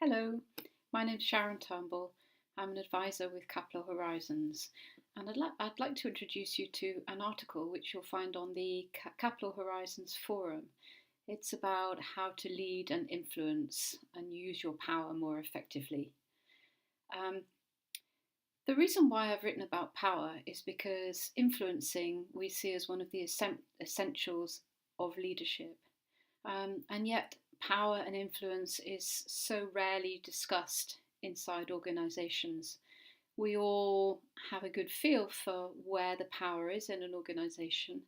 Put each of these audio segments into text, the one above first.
Hello, my name's Sharon Turnbull. I'm an advisor with Capital Horizons, and I'd like to introduce you to an article which you'll find on the Capital Horizons forum. It's about how to lead and influence and use your power more effectively. Um, the reason why I've written about power is because influencing we see as one of the essentials of leadership. And yet, power and influence is so rarely discussed inside organisations. We all have a good feel for where the power is in an organisation,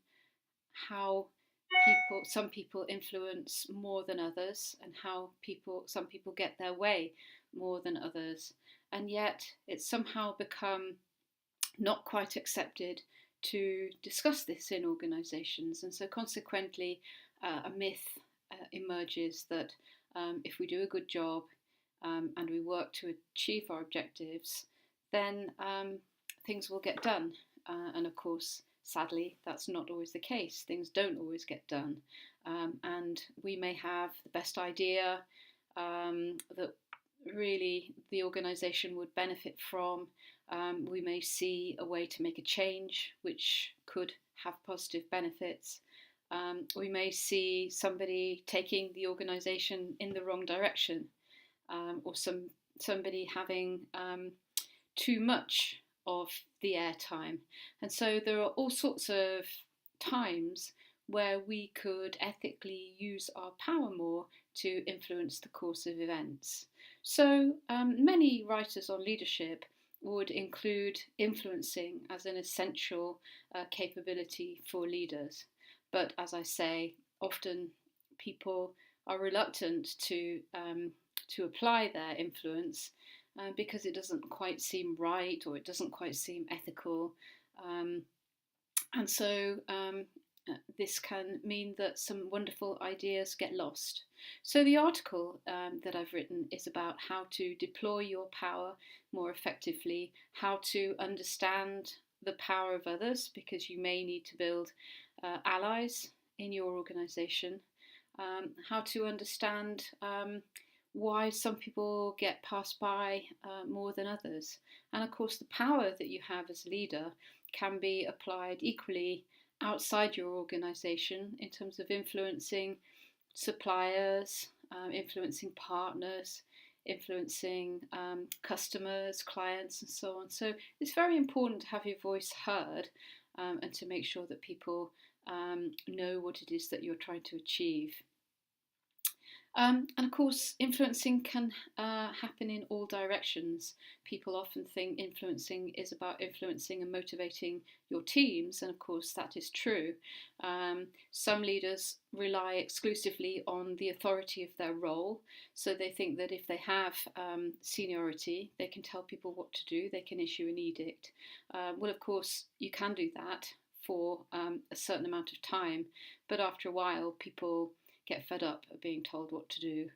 how some people influence more than others, and how some people get their way more than others. And yet, it's somehow become not quite accepted to discuss this in organisations, and so consequently, a myth emerges that if we do a good job and we work to achieve our objectives, then things will get done. And of course, sadly, that's not always the case. Things don't always get done. And we may have the best idea that really the organisation would benefit from. We may see a way to make a change which could have positive benefits. We may see somebody taking the organisation in the wrong direction, or somebody having too much of the airtime. And so there are all sorts of times where we could ethically use our power more to influence the course of events. So many writers on leadership would include influencing as an essential capability for leaders. But as I say, often people are reluctant to apply their influence because it doesn't quite seem right, or it doesn't quite seem ethical. And so this can mean that some wonderful ideas get lost. So the article that I've written is about how to deploy your power more effectively, how to understand the power of others, because you may need to build allies in your organisation, how to understand why some people get passed by more than others. And of course, the power that you have as a leader can be applied equally outside your organisation in terms of influencing suppliers, influencing partners, influencing customers, clients, and so on. So it's very important to have your voice heard and to make sure that people know what it is that you're trying to achieve. And of course, influencing can happen in all directions. People often think influencing is about influencing and motivating your teams, and of course, that is true. Some leaders rely exclusively on the authority of their role, so they think that if they have seniority, they can tell people what to do, they can issue an edict. Well, of course, you can do that for a certain amount of time, but after a while, people get fed up of being told what to do.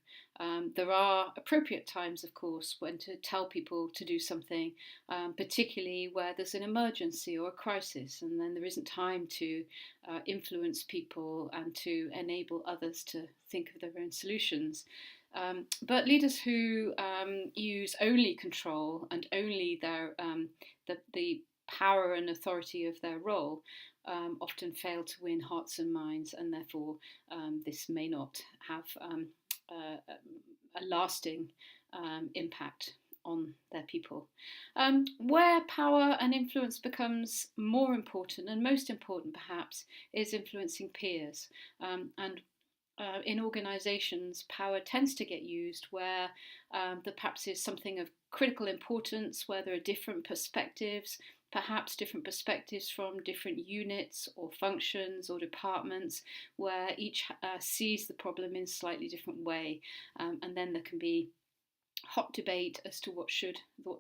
There are appropriate times, of course, when to tell people to do something, particularly where there's an emergency or a crisis, and then there isn't time to influence people and to enable others to think of their own solutions. But leaders who use only control and only the power and authority of their role often fail to win hearts and minds, and therefore this may not have a lasting impact on their people. Where power and influence becomes more important, and most important perhaps, is influencing peers. And in organisations, power tends to get used where there perhaps is something of critical importance, where there are different perspectives, perhaps different perspectives from different units or functions or departments, where each sees the problem in a slightly different way. And then there can be hot debate as to what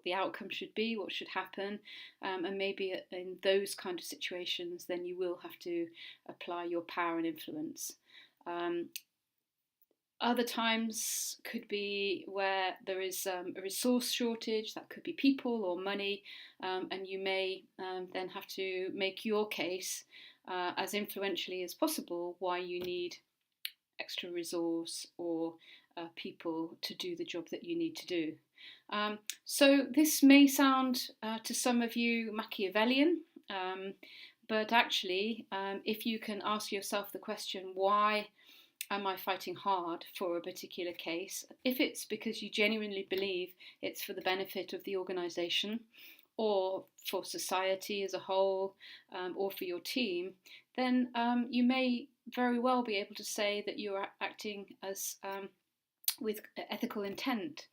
the outcome should be, what should happen, and maybe in those kind of situations, then you will have to apply your power and influence. Other times could be where there is a resource shortage, that could be people or money, and you may then have to make your case as influentially as possible why you need extra resource or people to do the job that you need to do. So this may sound to some of you Machiavellian, but actually, if you can ask yourself the question, why am I fighting hard for a particular case? If it's because you genuinely believe it's for the benefit of the organisation or for society as a whole, or for your team, then you may very well be able to say that you are acting as with ethical intent.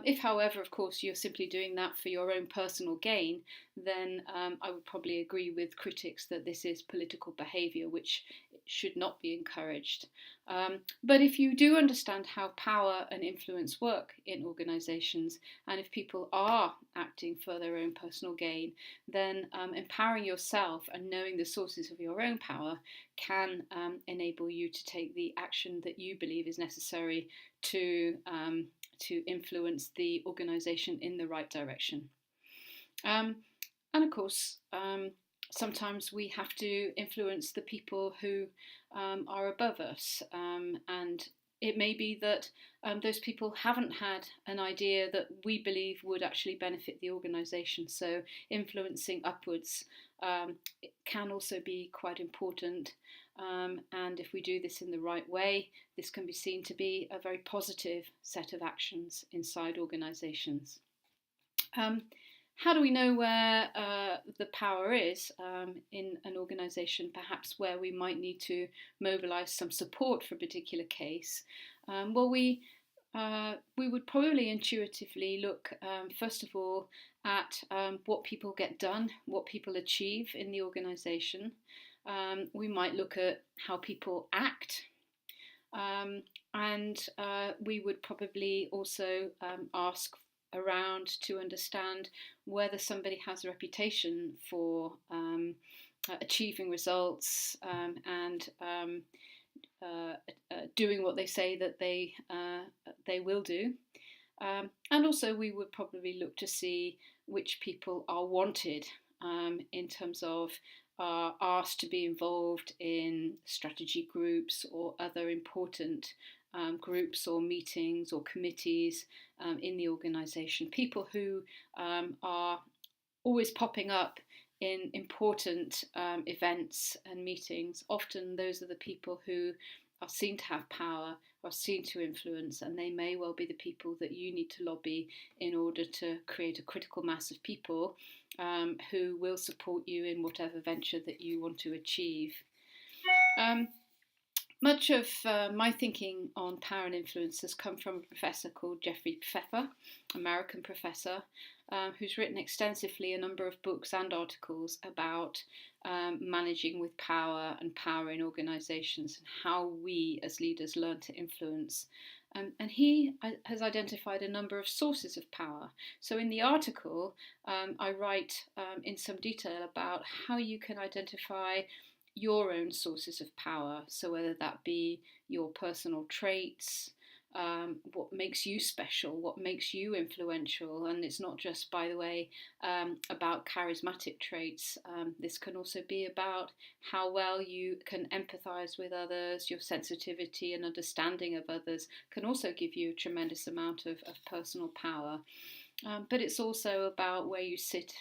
If, however, of course, you're simply doing that for your own personal gain, then I would probably agree with critics that this is political behaviour which should not be encouraged. But if you do understand how power and influence work in organisations, and if people are acting for their own personal gain, then empowering yourself and knowing the sources of your own power can enable you to take the action that you believe is necessary to influence the organisation in the right direction. And of course, sometimes we have to influence the people who are above us, and it may be that those people haven't had an idea that we believe would actually benefit the organisation. So influencing upwards can also be quite important. And if we do this in the right way, this can be seen to be a very positive set of actions inside organisations. How do we know where the power is in an organisation, perhaps where we might need to mobilise some support for a particular case? Well, we would probably intuitively look, first of all, at what people get done, what people achieve in the organisation. We might look at how people act, and we would probably also ask around to understand whether somebody has a reputation for achieving results and doing what they say that they will do. And also we would probably look to see which people are wanted in terms of are asked to be involved in strategy groups or other important groups or meetings or committees in the organisation. People who are always popping up in important events and meetings. Often those are the people who are seen to have power, are seen to influence, and they may well be the people that you need to lobby in order to create a critical mass of people who will support you in whatever venture that you want to achieve. Much of my thinking on power and influence has come from a professor called Jeffrey Pfeffer, American professor, who's written extensively a number of books and articles about managing with power and power in organisations and how we as leaders learn to influence. And he has identified a number of sources of power. So in the article, I write in some detail about how you can identify your own sources of power. So whether that be your personal traits, what makes you special, what makes you influential. And it's not just, by the way, about charismatic traits. This can also be about how well you can empathise with others. Your sensitivity and understanding of others can also give you a tremendous amount of personal power. But it's also about where you sit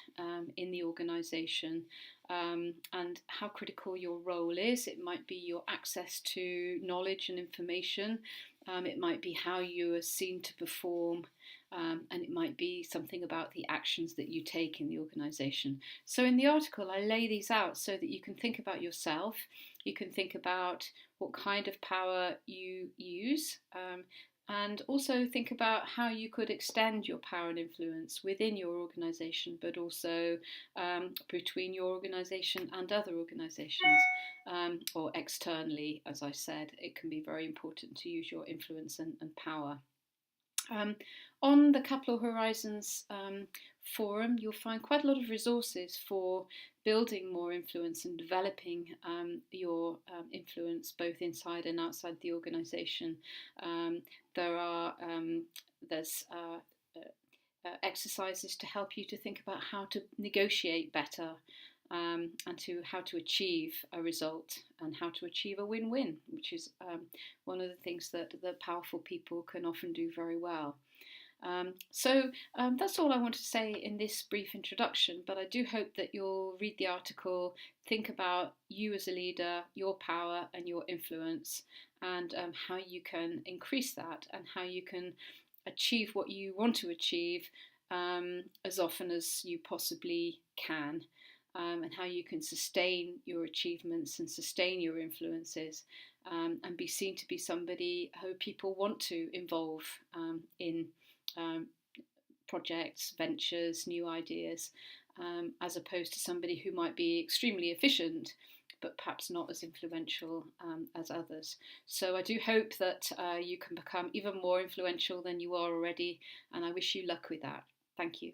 in the organisation and how critical your role is. It might be your access to knowledge and information. It might be how you are seen to perform, and it might be something about the actions that you take in the organisation. So in the article, I lay these out so that you can think about yourself. You can think about what kind of power you use, and also think about how you could extend your power and influence within your organisation, but also between your organisation and other organisations, or externally, as I said. It can be very important to use your influence and power. On the Capital Horizons forum, you'll find quite a lot of resources for building more influence and developing your influence both inside and outside the organisation. There's exercises to help you to think about how to negotiate better and how to achieve a result and how to achieve a win-win which is one of the things that the powerful people can often do very well. That's all I want to say in this brief introduction, but I do hope that you'll read the article, think about you as a leader, your power and your influence, and how you can increase that and how you can achieve what you want to achieve as often as you possibly can. And how you can sustain your achievements and sustain your influences, and be seen to be somebody who people want to involve in projects, ventures, new ideas, as opposed to somebody who might be extremely efficient but perhaps not as influential as others. So I do hope that you can become even more influential than you are already, and I wish you luck with that. Thank you.